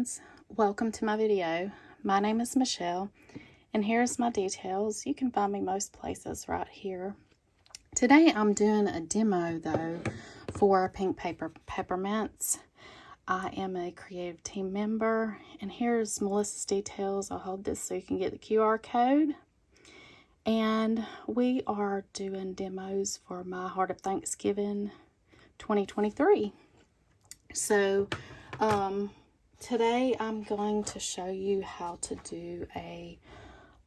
friends, welcome to my video. My name is Michelle and here's my details. You can find me most places right here. Today I'm doing a demo though for Pink Paper Peppermints. I am a creative team member and here's Melissa's details. I'll hold this so you can get the QR code. And we are doing demos for my Heart of Thanksgiving 2023. So today I'm going to show you how to do a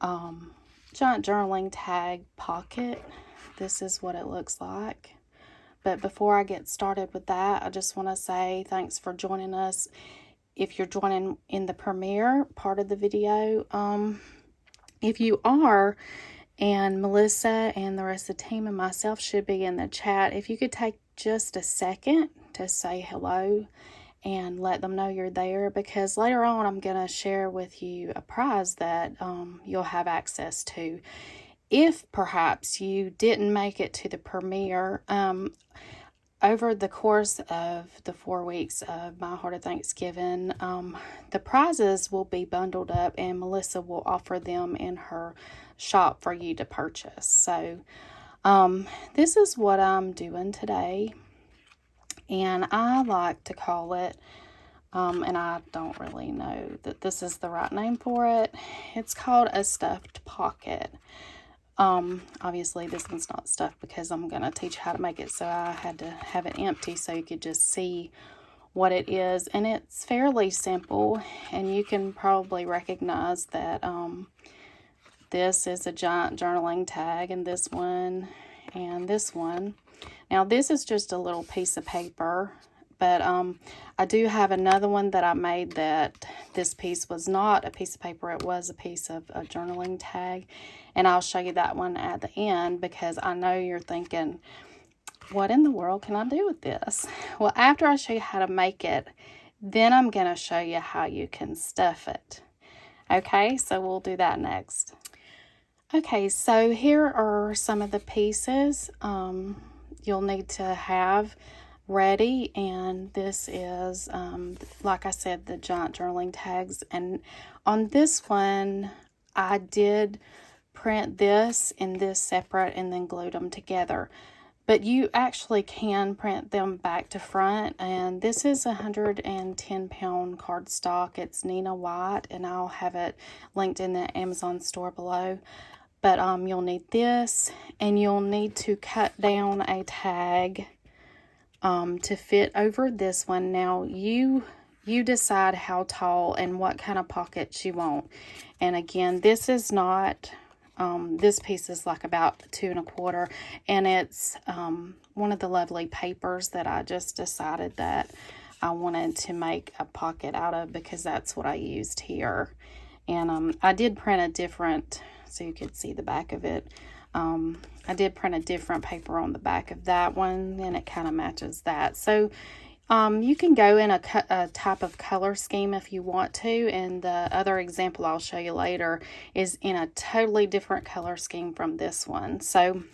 giant journaling tag pocket. This is what it looks like. But before I get started with that, I just want to say thanks for joining us. If you're joining in the premiere part of the video, if you are, and Melissa and the rest of the team and myself should be in the chat, if you could take just a second to say hello and let them know you're there, because later on I'm going to share with you a prize that you'll have access to. If perhaps you didn't make it to the premiere, over the course of the 4 weeks of my Heart of Thanksgiving, the prizes will be bundled up and Melissa will offer them in her shop for you to purchase. So this is what I'm doing today, and I like to call it, and I don't really know that this is the right name for it, it's called a stuffed pocket. Obviously this one's not stuffed because I'm going to teach how to make it, so I had to have it empty so you could just see what it is. And it's fairly simple, and you can probably recognize that this is a giant journaling tag, and this one and this one. Now this is just a little piece of paper, but I do have another one that I made that this piece was not a piece of paper, it was a piece of a journaling tag. And I'll show you that one at the end, because I know you're thinking, what in the world can I do with this? Well, after I show you how to make it, then I'm going to show you how you can stuff it. Okay, so we'll do that next. Okay, so here are some of the pieces you'll need to have ready, and this is like I said, the giant journaling tags. And on this one I did print this and this separate and then glued them together, but you actually can print them back to front. And this is 110-pound cardstock. It's Nina White, and I'll have it linked in the Amazon store below. But you'll need this, and you'll need to cut down a tag to fit over this one. Now you decide how tall and what kind of pockets you want. And again, this is not this piece is like about 2 1/4, and it's one of the lovely papers that I just decided that I wanted to make a pocket out of, because that's what I used here. And I did print a different, so you could see the back of it. I did print a different paper on the back of that one, and it kind of matches that. So you can go in a type of color scheme if you want to, and the other example I'll show you later is in a totally different color scheme from this one. So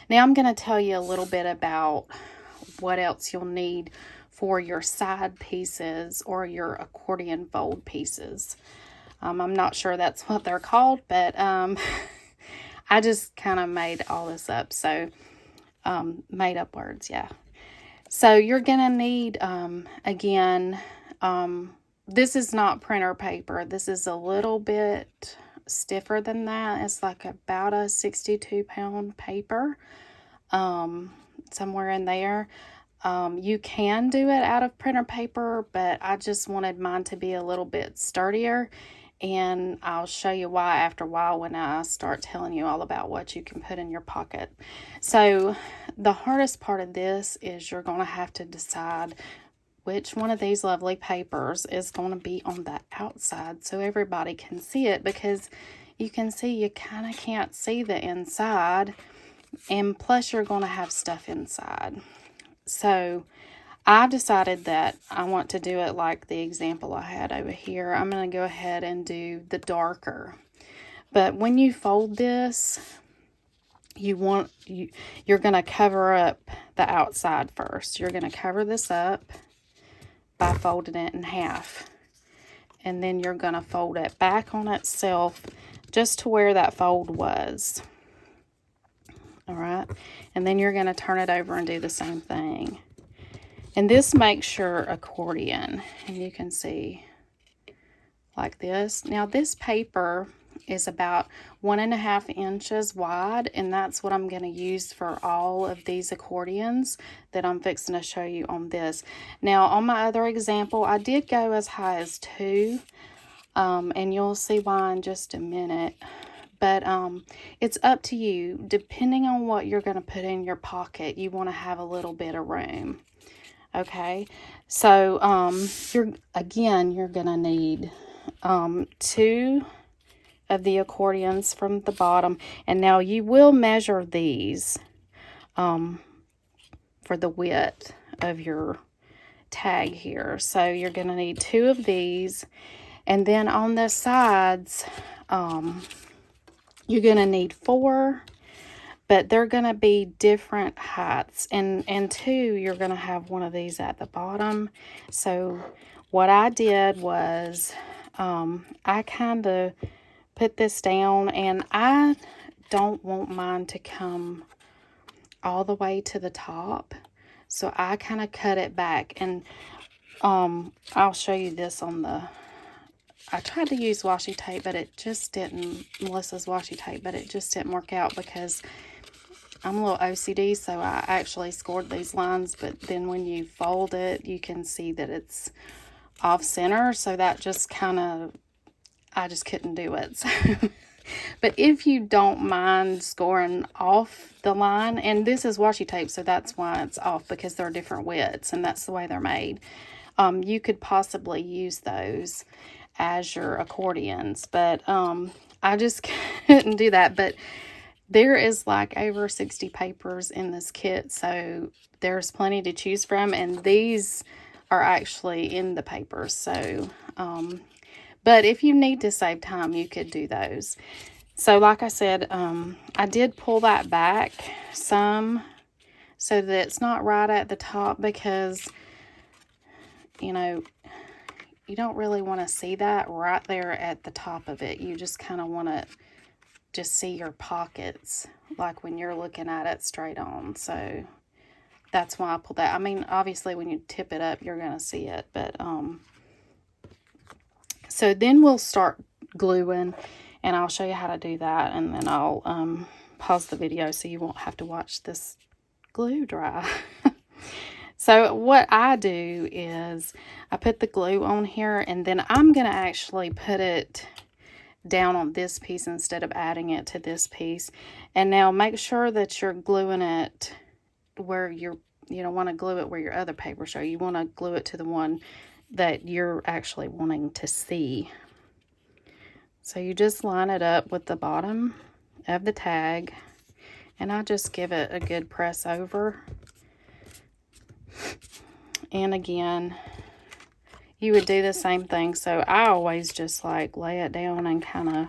now I'm going to tell you a little bit about what else you'll need for your side pieces or your accordion fold pieces. I'm not sure that's what they're called, but I just kind of made all this up. So made up words, yeah. So you're going to need, again, this is not printer paper. This is a little bit stiffer than that. It's like about a 62-pound paper, somewhere in there. You can do it out of printer paper, but I just wanted mine to be a little bit sturdier. And I'll show you why after a while when I start telling you all about what you can put in your pocket. So the hardest part of this is you're going to have to decide which one of these lovely papers is going to be on the outside so everybody can see it, because you can see you kind of can't see the inside, and plus you're going to have stuff inside. So I've decided that I want to do it like the example I had over here. I'm going to go ahead and do the darker. But when you fold this, you're going to cover up the outside first. You're going to cover this up by folding it in half. and then you're going to fold it back on itself just to where that fold was. All right, and then you're going to turn it over and do the same thing. And this makes your accordion, and you can see like this. Now this paper is about 1.5 inches wide, and that's what I'm going to use for all of these accordions that I'm fixing to show you on this. Now on my other example, I did go as high as 2, and you'll see why in just a minute. But it's up to you. Depending on what you're going to put in your pocket, you want to have a little bit of room. Okay, so you're going to need 2 of the accordions from the bottom. And now you will measure these for the width of your tag here. So you're going to need 2 of these. And then on the sides, you're going to need 4, but they're going to be different heights. And 2, you're going to have one of these at the bottom. So what I did was I kind of put this down, and I don't want mine to come all the way to the top. So I kind of cut it back, and I'll show you this on the... I tried to use washi tape, but it just didn't, Melissa's washi tape, but it just didn't work out because I'm a little OCD, so I actually scored these lines, but then when you fold it, you can see that it's off center, so that just kind of, I just couldn't do it. So, but if you don't mind scoring off the line, and this is washi tape, so that's why it's off, because they're different widths, and that's the way they're made. You could possibly use those as your accordions, but I just couldn't do that. But there is like over 60 papers in this kit, so there's plenty to choose from, and these are actually in the papers. So but if you need to save time, you could do those. So like I said, I did pull that back some so that it's not right at the top, because you know, you don't really want to see that right there at the top of it. You just kind of want to just see your pockets, like when you're looking at it straight on. So that's why I pulled that. I mean, obviously when you tip it up, you're going to see it. But so then we'll start gluing, and I'll show you how to do that, and then I'll pause the video so you won't have to watch this glue dry. So what I do is I put the glue on here, and then I'm going to actually put it down on this piece instead of adding it to this piece. And now make sure that you're gluing it where you don't want to glue it where your other papers are. You want to glue it to the one that you're actually wanting to see. So you just line it up with the bottom of the tag, and I just give it a good press over. And again, you would do the same thing. So I always just like lay it down and kind of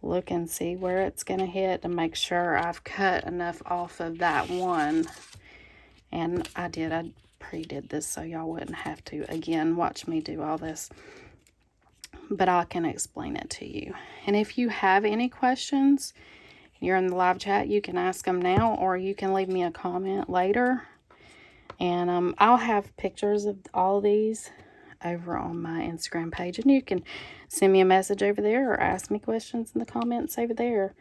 look and see where it's going to hit to make sure I've cut enough off of that one. And I pre-did this so y'all wouldn't have to, again, watch me do all this. But I can explain it to you. And if you have any questions, you're in the live chat, you can ask them now, or you can leave me a comment later. And I'll have pictures of all of these over on my Instagram page. And you can send me a message over there or ask me questions in the comments over there.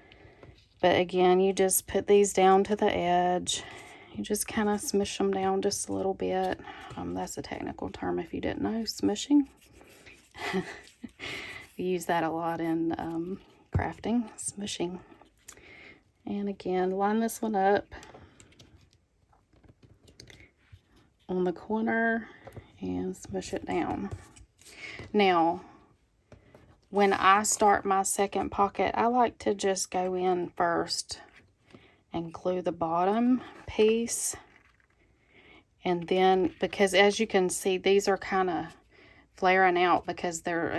But again, you just put these down to the edge. You just kind of smush them down just a little bit. That's a technical term if you didn't know, smushing. We use that a lot in crafting, smushing. And again, line this one up on the corner and smush it down. Now, when I start my second pocket, I like to just go in first and glue the bottom piece. And then, because as you can see, these are kind of flaring out because they're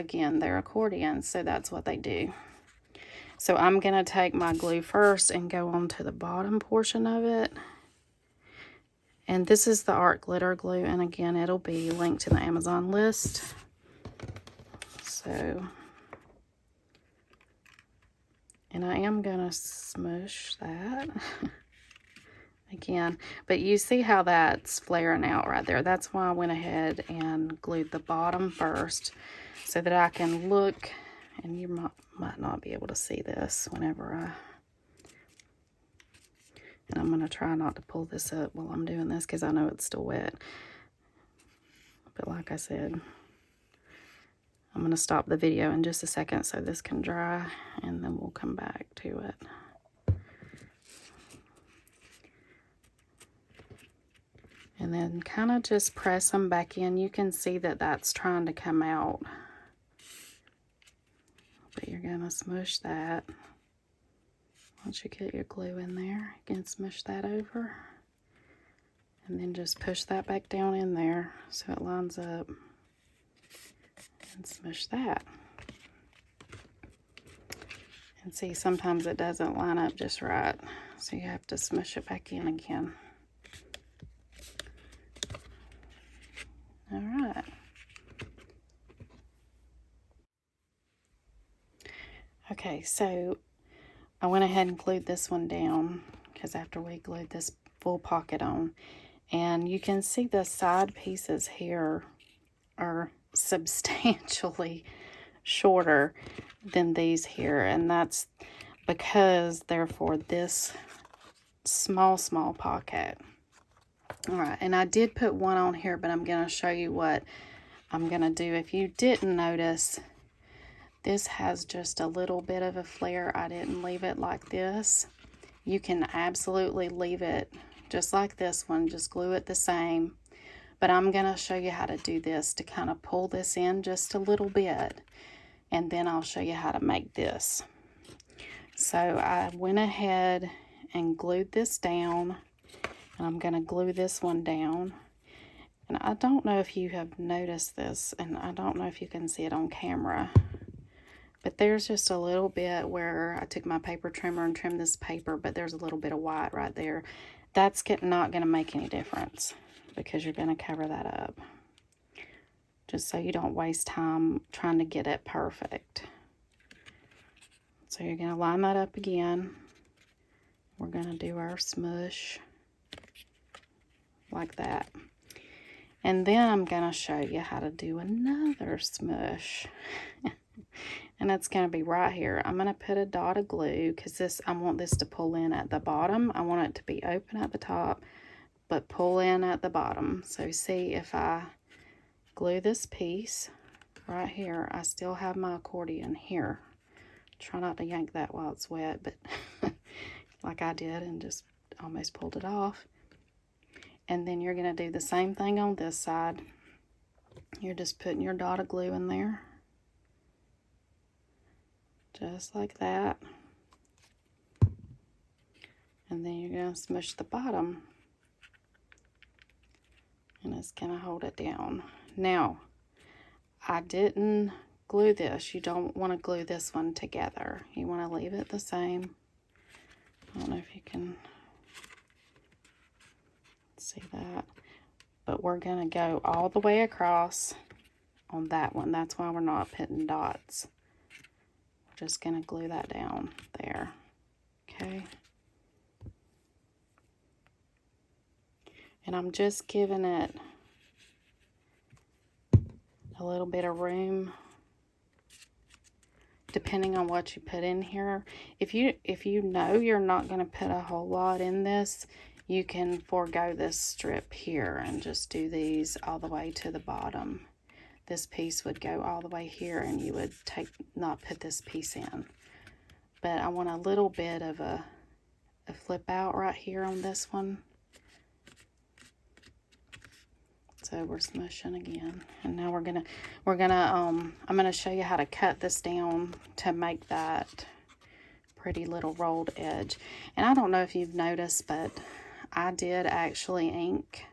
accordions, so that's what they do. So I'm going to take my glue first and go on to the bottom portion of it. And this is the Art Glitter Glue, and again, it'll be linked to the Amazon list. So, and I am gonna smush that again, but you see how that's flaring out right there. That's why I went ahead and glued the bottom first, so that I can look, and you might not be able to see this whenever and I'm gonna try not to pull this up while I'm doing this because I know it's still wet. But like I said, I'm going to stop the video in just a second so this can dry, and then we'll come back to it. And then kind of just press them back in. You can see that that's trying to come out. But you're going to smush that. Once you get your glue in there, you can smush that over. And then just push that back down in there so it lines up. And smush that. And see, sometimes it doesn't line up just right, so you have to smush it back in again. All right. Okay, so I went ahead and glued this one down because after we glued this full pocket on, and you can see the side pieces here are substantially shorter than these here, and that's because they're for this small pocket. All right, and I did put one on here, but I'm going to show you what I'm going to do. If you didn't notice, this has just a little bit of a flare. I didn't leave it like this. You can absolutely leave it just like this one, just glue it the same. But I'm going to show you how to do this to kind of pull this in just a little bit. And then I'll show you how to make this. So I went ahead and glued this down. And I'm going to glue this one down. And I don't know if you have noticed this, and I don't know if you can see it on camera. But there's just a little bit where I took my paper trimmer and trimmed this paper, but there's a little bit of white right there. That's not going to make any difference, because you're going to cover that up. Just so you don't waste time trying to get it perfect. So you're going to line that up again. We're going to do our smush like that. And then I'm going to show you how to do another smush. And it's going to be right here. I'm going to put a dot of glue because I want this to pull in at the bottom. I want it to be open at the top, but pull in at the bottom. So see, if I glue this piece right here, I still have my accordion here. Try not to yank that while it's wet, but like I did and just almost pulled it off. And then you're going to do the same thing on this side. You're just putting your dot of glue in there. Just like that. And then you're going to smush the bottom. And it's going to hold it down. Now, I didn't glue this. You don't want to glue this one together. You want to leave it the same. I don't know if you can see that. But we're going to go all the way across on that one. That's why we're not putting dots. We're just going to glue that down there. Okay. And I'm just giving it a little bit of room depending on what you put in here. If you know you're not going to put a whole lot in this, you can forego this strip here and just do these all the way to the bottom. This piece would go all the way here, and you would not put this piece in. But I want a little bit of a flip out right here on this one. So we're smushing again, and now I'm gonna show you how to cut this down to make that pretty little rolled edge. And I don't know if you've noticed, but I did actually ink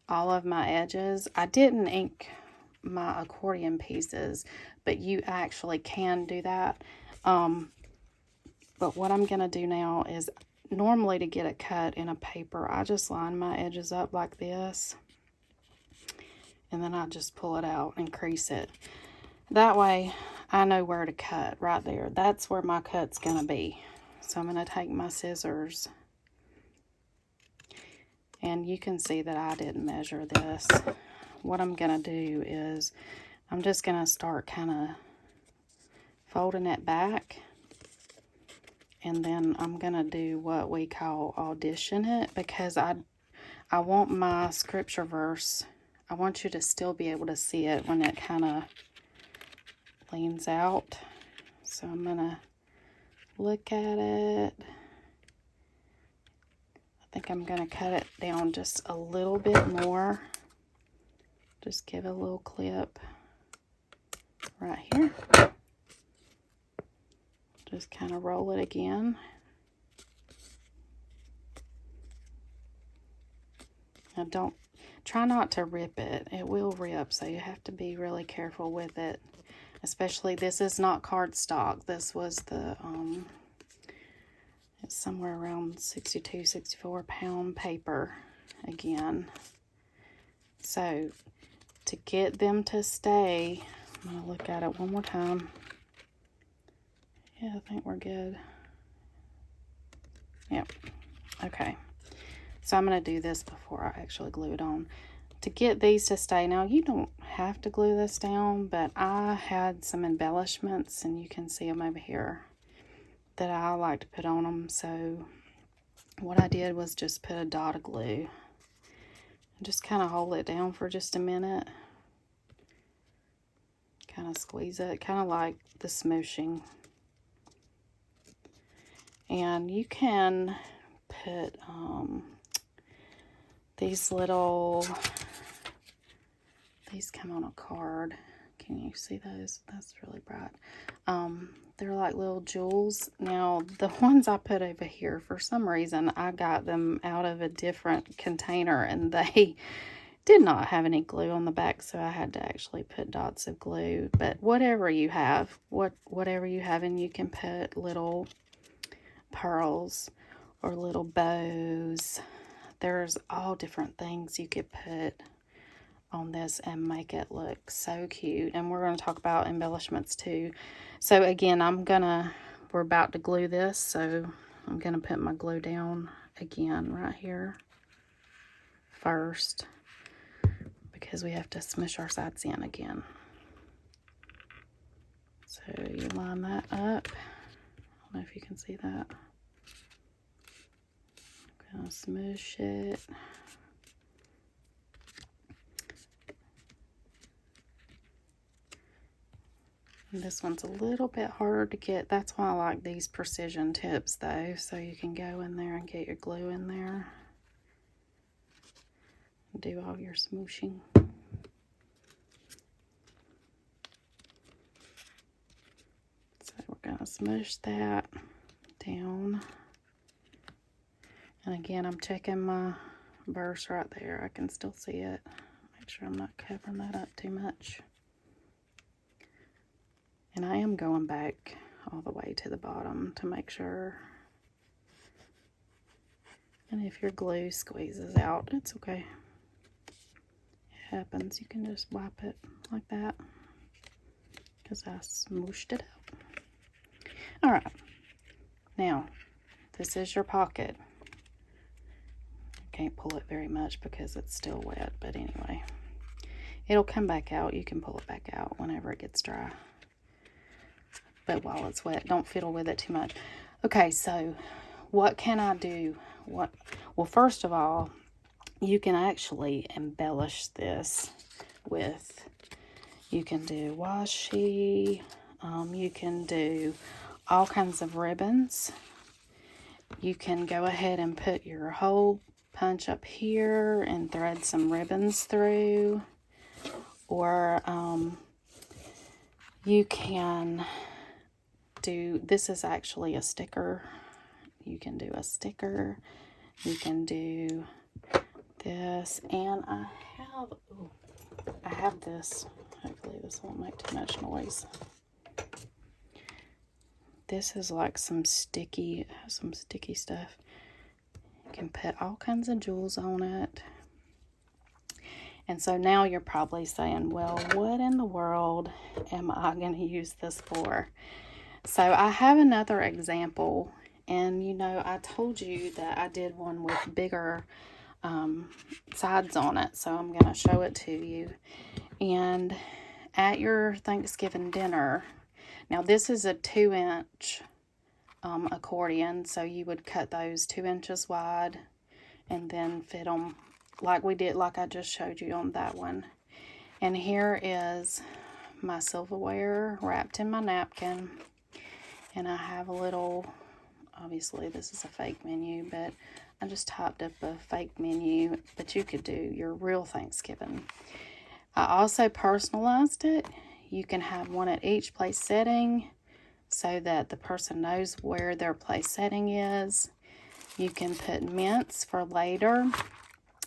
all of my edges. I didn't ink my accordion pieces, but you actually can do that. But what I'm gonna do now is, normally to get it cut in a paper, I just line my edges up like this. And then I just pull it out and crease it. That way I know where to cut right there. That's where my cut's gonna be. So I'm gonna take my scissors, and you can see that I didn't measure this. What I'm gonna do is I'm just gonna start kind of folding it back, and then I'm gonna do what we call audition it, because I want my scripture verse, I want you to still be able to see it when it kind of leans out. So I'm gonna look at it. I think I'm gonna cut it down just a little bit more. Just give it a little clip right here. Just kind of roll it again. Now try not to rip it. It will rip, so you have to be really careful with it. Especially, this is not cardstock. This was the, it's somewhere around 62, 64 pound paper again. So to get them to stay, I'm going to look at it one more time. Yeah, I think we're good. Yep. Okay. So I'm going to do this before I actually glue it on. To get these to stay, now you don't have to glue this down, but I had some embellishments, and you can see them over here, that I like to put on them. So what I did was just put a dot of glue and just kind of hold it down for just a minute. Kind of squeeze it, kind of like the smooshing. And you can put these little, these come on a card. Can you see those? That's really bright. They're like little jewels. Now, the ones I put over here, for some reason, I got them out of a different container, and they did not have any glue on the back, so I had to actually put dots of glue. But whatever you have, whatever you have, and you can put little pearls or little bows. There's all different things you could put on this and make it look so cute. And we're going to talk about embellishments too. So again, we're about to glue this, so I'm going to put my glue down again right here first, because we have to smush our sides in again. So you line that up. I don't know if you can see that. I'm going to smush it. And this one's a little bit harder to get. That's why I like these precision tips though, so you can go in there and get your glue in there. Do all your smooshing. So we're going to smoosh that down. And again, I'm checking my verse right there. I can still see it. Make sure I'm not covering that up too much. And I am going back all the way to the bottom to make sure. And if your glue squeezes out, it's okay. It happens. You can just wipe it like that, because I smooshed it out. All right. Now, this is your pocket. Can't pull it very much because it's still wet, but anyway, it'll come back out. You can pull it back out whenever it gets dry, but while it's wet, don't fiddle with it too much. Okay, so what can I do? Well, first of all, you can actually embellish this with, you can do washi, you can do all kinds of ribbons. You can go ahead and put your hole punch up here and thread some ribbons through, or you can do, this is actually a sticker. You can do a sticker. You can do this, and I have this. Hopefully this won't make too much noise. This is like some sticky stuff. You can put all kinds of jewels on it. And so now you're probably saying, well, what in the world am I going to use this for? So I have another example, and I told you that I did one with bigger sides on it, so I'm going to show it to you. And at your Thanksgiving dinner, now this is a 2-inch accordion, so you would cut those 2 inches wide and then fit them like we did, like I just showed you on that one. And here is my silverware wrapped in my napkin, and I have a little, obviously this is a fake menu, but I just typed up a fake menu, but you could do your real Thanksgiving. I also personalized it. You can have one at each place setting so that the person knows where their place setting is. You can put mints for later.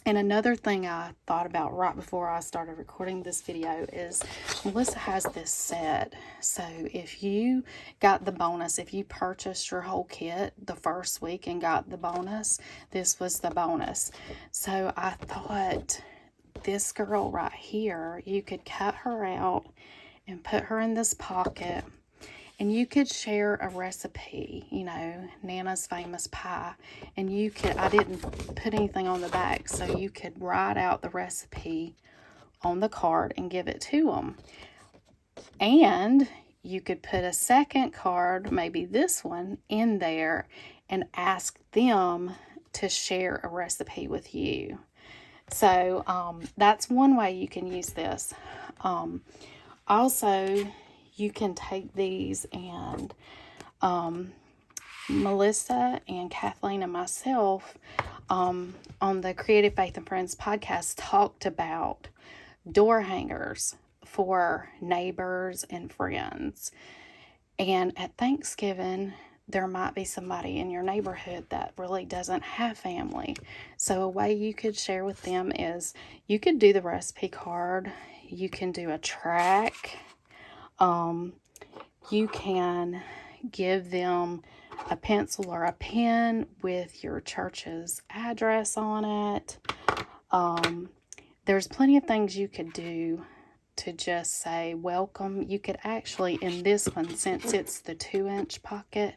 And another thing I thought about right before I started recording this video is Melissa has this set. So if you got the bonus, if you purchased your whole kit the first week and got the bonus, this was the bonus. So I thought this girl right here, you could cut her out and put her in this pocket. And you could share a recipe, Nana's famous pie. And you could, I didn't put anything on the back, so you could write out the recipe on the card and give it to them. And you could put a second card, maybe this one, in there and ask them to share a recipe with you. So that's one way you can use this. Also, you can take these, and Melissa and Kathleen and myself on the Creative Faith and Friends podcast talked about door hangers for neighbors and friends. And at Thanksgiving, there might be somebody in your neighborhood that really doesn't have family. So a way you could share with them is you could do the recipe card. You can do a track. You can give them a pencil or a pen with your church's address on it. There's plenty of things you could do to just say welcome. You could actually, in this one, since it's the 2-inch pocket,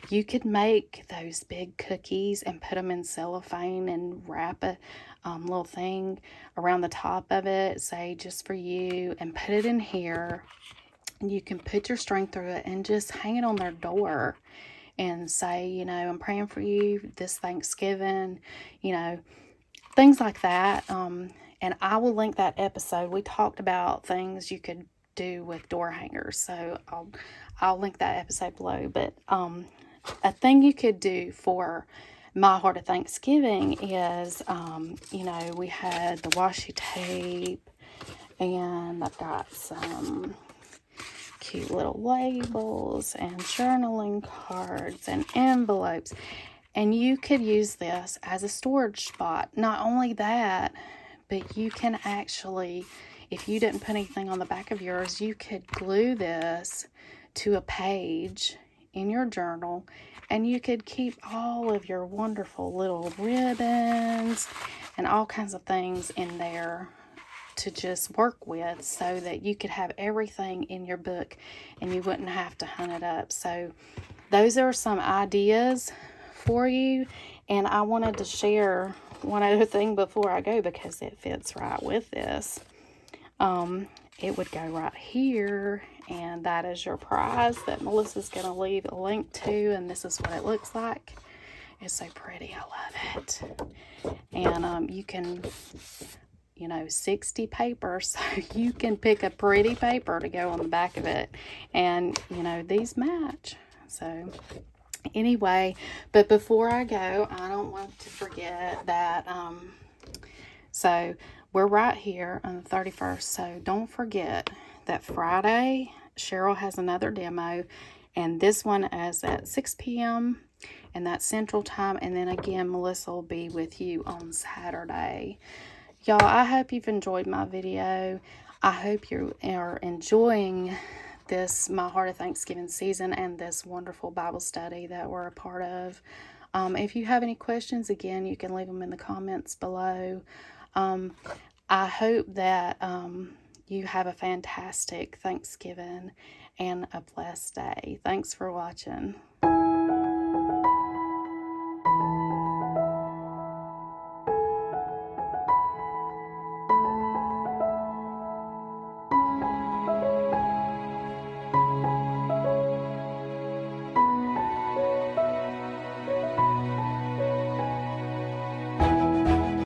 you could make those big cookies and put them in cellophane and wrap a little thing around the top of it, say just for you, and put it in here. And you can put your string through it and just hang it on their door and say, I'm praying for you this Thanksgiving, things like that. And I will link that episode. We talked about things you could do with door hangers, so I'll link that episode below. But a thing you could do for My Heart of Thanksgiving is, we had the washi tape, and I've got some cute little labels and journaling cards and envelopes, and you could use this as a storage spot. Not only that, but you can actually, if you didn't put anything on the back of yours, you could glue this to a page in your journal, and you could keep all of your wonderful little ribbons and all kinds of things in there to just work with, so that you could have everything in your book and you wouldn't have to hunt it up. So those are some ideas for you, and I wanted to share one other thing before I go because it fits right with this. It would go right here, and that is your prize that Melissa's going to leave a link to, and this is what it looks like. It's so pretty. I love it. And you can 60 papers, so you can pick a pretty paper to go on the back of it, and these match. So anyway, but before I go, I don't want to forget that so we're right here on the 31st, so don't forget that Friday Cheryl has another demo, and this one is at 6 p.m. and that's Central Time, and then again Melissa will be with you on Saturday. Y'all, I hope you've enjoyed my video. I hope you are enjoying this My Heart of Thanksgiving season and this wonderful Bible study that we're a part of. If you have any questions, again, you can leave them in the comments below. I hope that you have a fantastic Thanksgiving and a blessed day. Thanks for watching.